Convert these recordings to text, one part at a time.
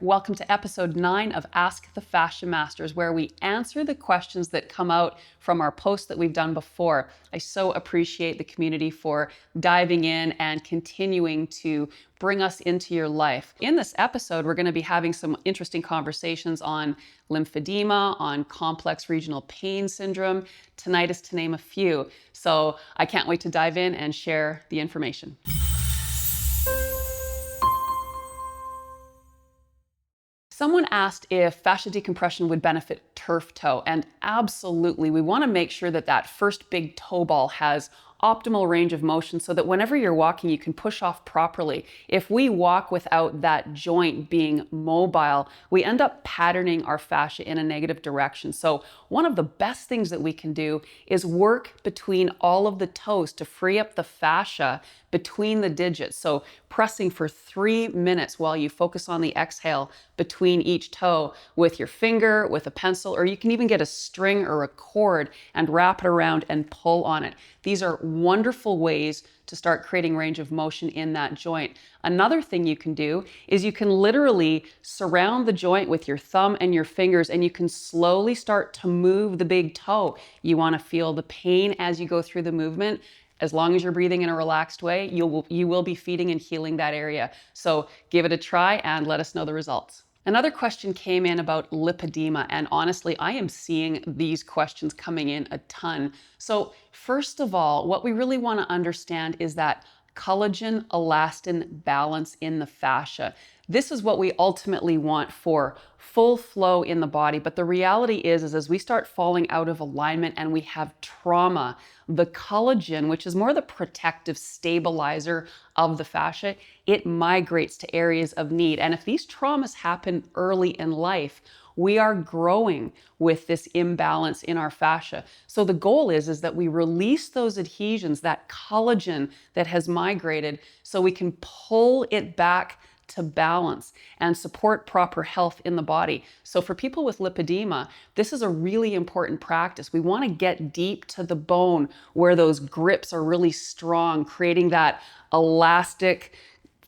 Welcome to episode 9 of Ask the Fascia Masters, where we answer the questions that come out from our posts that we've done before. I so appreciate the community for diving in and continuing to bring us into your life. In this episode, we're going to be having some interesting conversations on lymphedema, on complex regional pain syndrome, tinnitus, to name a few. So I can't wait to dive in and share the information. Someone asked if fascia decompression would benefit turf toe, and absolutely, we want to make sure that that first big toe ball has optimal range of motion so that whenever you're walking, you can push off properly. If we walk without that joint being mobile, we end up patterning our fascia in a negative direction. So one of the best things that we can do is work between all of the toes to free up the fascia between the digits. So pressing for 3 minutes while you focus on the exhale between each toe with your finger, with a pencil, or you can even get a string or a cord and wrap it around and pull on it. These are wonderful ways to start creating range of motion in that joint. Another thing you can do is you can literally surround the joint with your thumb and your fingers, and you can slowly start to move the big toe. You want to feel the pain as you go through the movement. As long as you're breathing in a relaxed way, you will be feeding and healing that area. So give it a try and let us know the results. Another question came in about lipedema, and honestly, I am seeing these questions coming in a ton. So first of all, what we really want to understand is that collagen-elastin balance in the fascia. This is what we ultimately want for full flow in the body. But the reality is as we start falling out of alignment and we have trauma, the collagen, which is more the protective stabilizer of the fascia, it migrates to areas of need. And if these traumas happen early in life, we are growing with this imbalance in our fascia. So the goal is that we release those adhesions, that collagen that has migrated, so we can pull it back to balance and support proper health in the body. So for people with lipedema, this is a really important practice. We want to get deep to the bone where those grips are really strong, creating that elastic,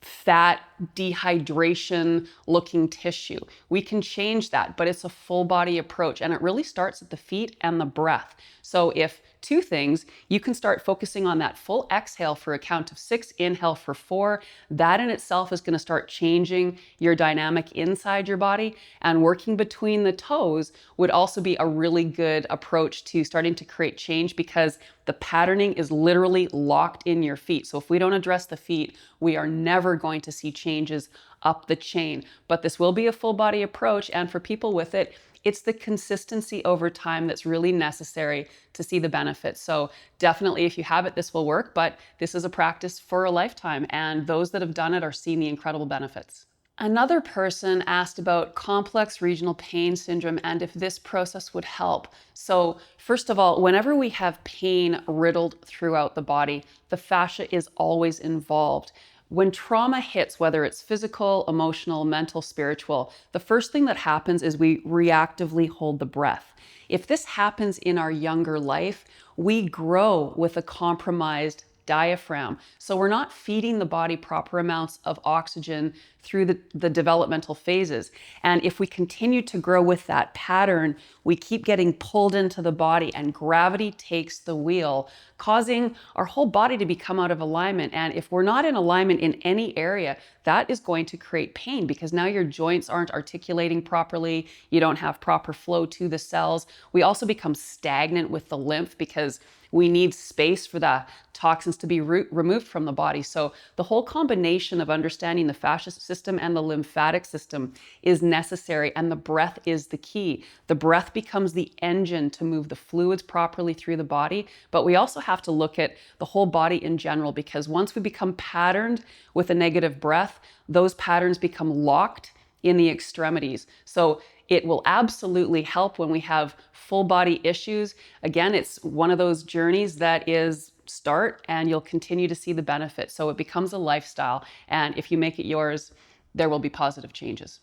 fat, dehydration looking tissue. We can change that, but it's a full body approach, and it really starts at the feet and the breath. So if two things, you can start focusing on that full exhale for a count of 6, inhale for 4. That in itself is going to start changing your dynamic inside your body, and working between the toes would also be a really good approach to starting to create change, because the patterning is literally locked in your feet. So if we don't address the feet, we are never going to see changes up the chain. But this will be a full body approach, and for people with it, it's the consistency over time that's really necessary to see the benefits. So definitely, if you have it, this will work, but this is a practice for a lifetime, and those that have done it are seeing the incredible benefits. Another person asked about complex regional pain syndrome and if this process would help. So first of all, whenever we have pain riddled throughout the body, the fascia is always involved. When trauma hits, whether it's physical, emotional, mental, spiritual, the first thing that happens is we reactively hold the breath. If this happens in our younger life, we grow with a compromised diaphragm. So we're not feeding the body proper amounts of oxygen through the developmental phases. And if we continue to grow with that pattern, we keep getting pulled into the body, and gravity takes the wheel, causing our whole body to become out of alignment. And if we're not in alignment in any area, that is going to create pain, because now your joints aren't articulating properly. You don't have proper flow to the cells. We also become stagnant with the lymph, because we need space for the toxins to be removed from the body. So the whole combination of understanding the fascia system and the lymphatic system is necessary, and the breath is the key. The breath becomes the engine to move the fluids properly through the body, but we also have to look at the whole body in general, because once we become patterned with a negative breath, those patterns become locked in the extremities. So it will absolutely help when we have full body issues. Again, it's one of those journeys that is start and you'll continue to see the benefits. So it becomes a lifestyle. And if you make it yours, there will be positive changes.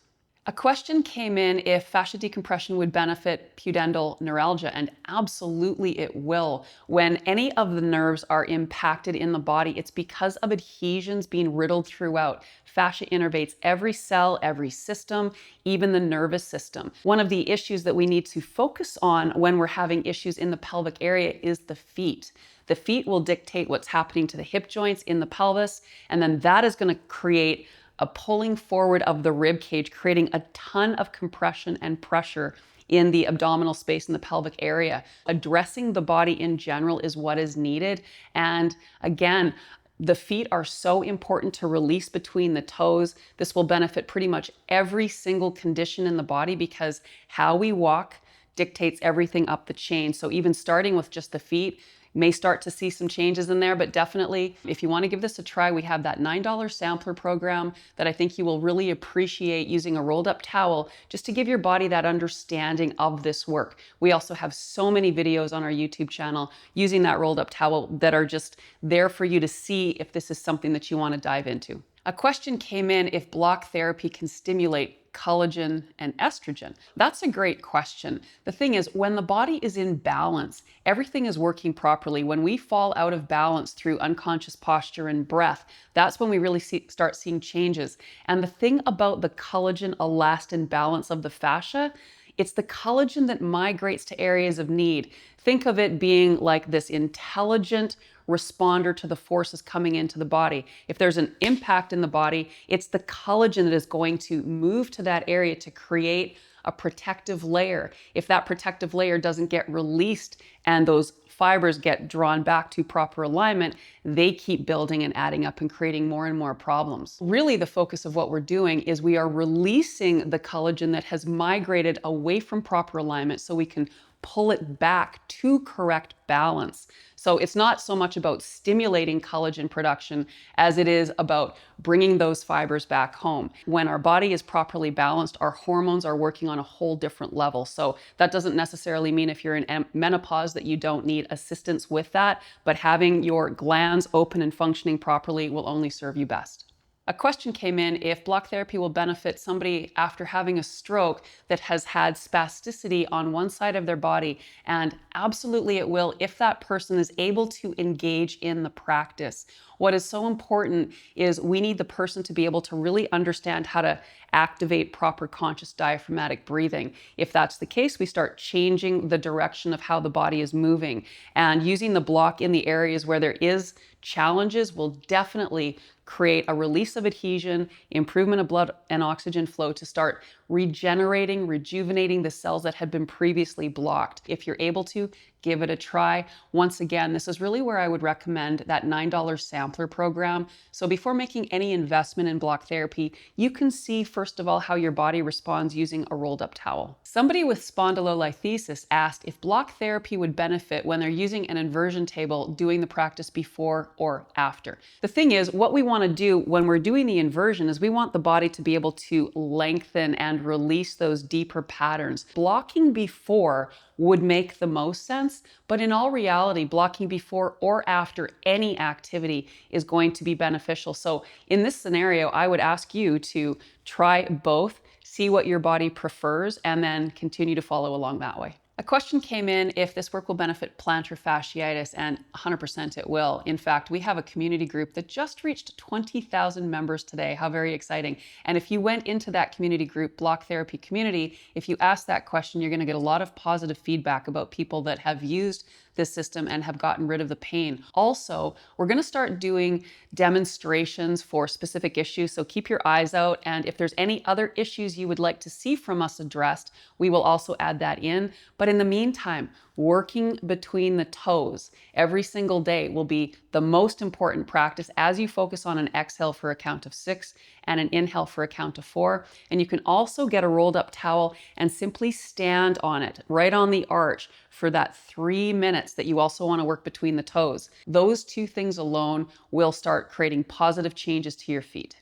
A question came in if fascia decompression would benefit pudendal neuralgia, and absolutely it will. When any of the nerves are impacted in the body, it's because of adhesions being riddled throughout. Fascia innervates every cell, every system, even the nervous system. One of the issues that we need to focus on when we're having issues in the pelvic area is the feet. The feet will dictate what's happening to the hip joints in the pelvis, and then that is going to create a pulling forward of the rib cage, creating a ton of compression and pressure in the abdominal space in the pelvic area. Addressing the body in general is what is needed. And again, the feet are so important to release between the toes. This will benefit pretty much every single condition in the body because how we walk dictates everything up the chain. So even starting with just the feet, may start to see some changes in there, but definitely if you want to give this a try, we have that $9 sampler program that I think you will really appreciate, using a rolled up towel just to give your body that understanding of this work. We also have so many videos on our YouTube channel using that rolled up towel that are just there for you to see if this is something that you want to dive into. A question came in if block therapy can stimulate collagen and estrogen. That's a great question. The thing is, when the body is in balance, everything is working properly. When we fall out of balance through unconscious posture and breath, that's when we really start seeing changes. And the thing about the collagen elastin balance of the fascia, it's the collagen that migrates to areas of need. Think of it being like this intelligent responder to the forces coming into the body. If there's an impact in the body, it's the collagen that is going to move to that area to create a protective layer. If that protective layer doesn't get released and those fibers get drawn back to proper alignment, they keep building and adding up and creating more and more problems. Really, the focus of what we're doing is we are releasing the collagen that has migrated away from proper alignment so we can pull it back to correct balance. So it's not so much about stimulating collagen production as it is about bringing those fibers back home. When our body is properly balanced, our hormones are working on a whole different level. So that doesn't necessarily mean if you're in menopause that you don't need assistance with that, but having your glands open and functioning properly will only serve you best. A question came in if block therapy will benefit somebody after having a stroke that has had spasticity on one side of their body, and absolutely it will if that person is able to engage in the practice. What is so important is we need the person to be able to really understand how to activate proper conscious diaphragmatic breathing. If that's the case, we start changing the direction of how the body is moving, and using the block in the areas where there is challenges will definitely create a release of adhesion, improvement of blood and oxygen flow to start regenerating, rejuvenating the cells that had been previously blocked. If you're able to, give it a try. Once again, this is really where I would recommend that $9 sampler program. So before making any investment in block therapy, you can see first of all how your body responds using a rolled up towel. Somebody with spondylolisthesis asked if block therapy would benefit when they're using an inversion table doing the practice before or after. The thing is, what we want to do when we're doing the inversion is we want the body to be able to lengthen and release those deeper patterns. Blocking before would make the most sense, but in all reality, blocking before or after any activity is going to be beneficial. So in this scenario, I would ask you to try both, see what your body prefers, and then continue to follow along that way. A question came in if this work will benefit plantar fasciitis, and 100% it will. In fact, we have a community group that just reached 20,000 members today. How very exciting. And if you went into that community group, Block Therapy Community, if you ask that question, you're going to get a lot of positive feedback about people that have used this system and have gotten rid of the pain. Also, we're going to start doing demonstrations for specific issues, so keep your eyes out. And if there's any other issues you would like to see from us addressed, we will also add that in. But in the meantime, working between the toes every single day will be the most important practice as you focus on an exhale for a count of 6 and an inhale for a count of 4. And you can also get a rolled up towel and simply stand on it right on the arch for that 3 minutes that you also want to work between the toes. Those two things alone will start creating positive changes to your feet.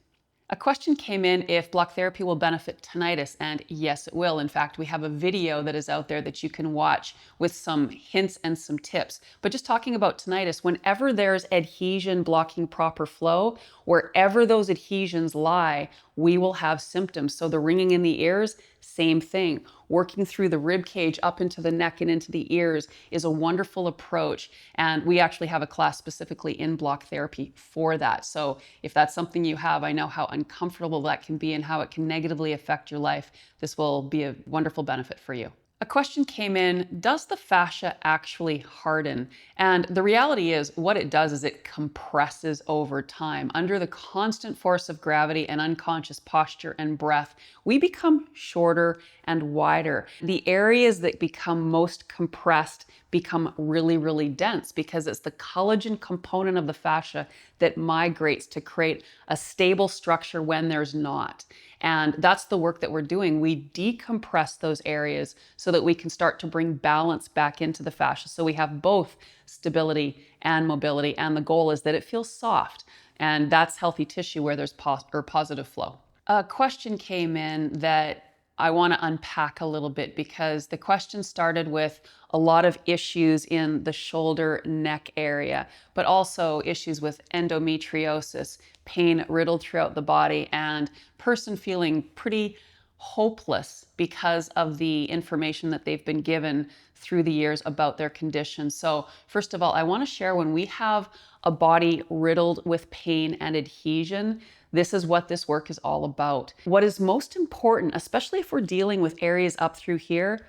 A question came in if block therapy will benefit tinnitus, and yes, it will. In fact, we have a video that is out there that you can watch with some hints and some tips. But just talking about tinnitus, whenever there's adhesion blocking proper flow, wherever those adhesions lie, we will have symptoms. So the ringing in the ears, same thing. Working through the rib cage up into the neck and into the ears is a wonderful approach. And we actually have a class specifically in block therapy for that. So if that's something you have, I know how uncomfortable that can be and how it can negatively affect your life. This will be a wonderful benefit for you. A question came in, does the fascia actually harden? And the reality is what it does is it compresses over time. Under the constant force of gravity and unconscious posture and breath, we become shorter and wider. The areas that become most compressed become really, really dense because it's the collagen component of the fascia that migrates to create a stable structure when there's not. And that's the work that we're doing. We decompress those areas so that we can start to bring balance back into the fascia. So we have both stability and mobility. And the goal is that it feels soft. And that's healthy tissue where there's positive flow. A question came in that I want to unpack a little bit because the question started with a lot of issues in the shoulder neck area, but also issues with endometriosis, pain riddled throughout the body, and person feeling pretty hopeless because of the information that they've been given through the years about their condition. So first of all, I want to share when we have a body riddled with pain and adhesion, this is what this work is all about. What is most important, especially if we're dealing with areas up through here,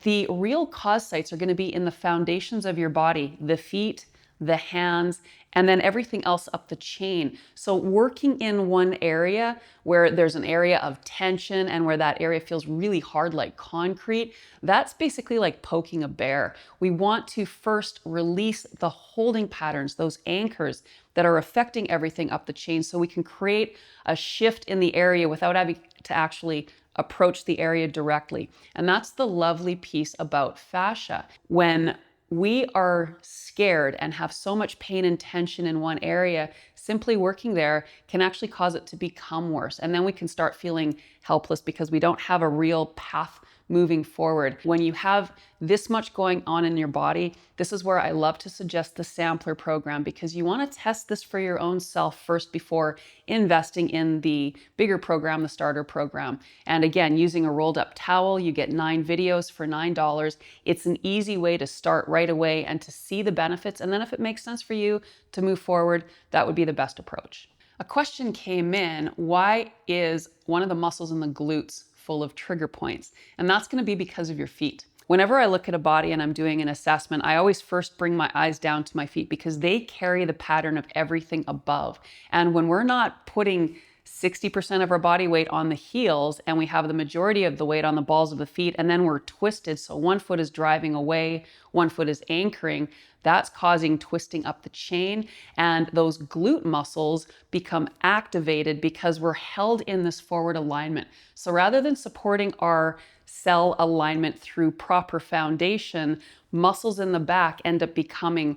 the real cause sites are going to be in the foundations of your body, the feet, the hands, and then everything else up the chain. So working in one area where there's an area of tension and where that area feels really hard like concrete, that's basically like poking a bear. We want to first release the holding patterns, those anchors that are affecting everything up the chain so we can create a shift in the area without having to actually approach the area directly. And that's the lovely piece about fascia. When we are scared and have so much pain and tension in one area, simply working there can actually cause it to become worse. And then we can start feeling helpless because we don't have a real path moving forward. When you have this much going on in your body, this is where I love to suggest the sampler program because you want to test this for your own self first before investing in the bigger program, the starter program. And again, using a rolled up towel, you get 9 videos for $9. It's an easy way to start right away and to see the benefits. And then if it makes sense for you to move forward, that would be the best approach. A question came in, why is one of the muscles in the glutes full of trigger points? And that's going to be because of your feet. Whenever I look at a body and I'm doing an assessment, I always first bring my eyes down to my feet because they carry the pattern of everything above. And when we're not putting 60% of our body weight on the heels and we have the majority of the weight on the balls of the feet and then we're twisted, so one foot is driving away, one foot is anchoring, that's causing twisting up the chain, and those glute muscles become activated because we're held in this forward alignment. So rather than supporting our cell alignment through proper foundation, muscles in the back end up becoming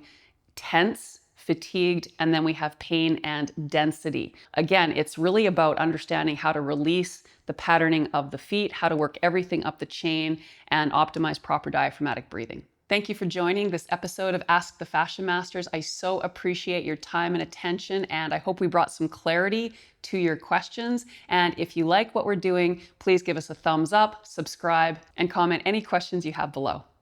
tense, fatigued, and then we have pain and density. Again, it's really about understanding how to release the patterning of the feet, how to work everything up the chain, and optimize proper diaphragmatic breathing. Thank you for joining this episode of Ask the Fascia Masters. I so appreciate your time and attention, and I hope we brought some clarity to your questions. And if you like what we're doing, please give us a thumbs up, subscribe, and comment any questions you have below.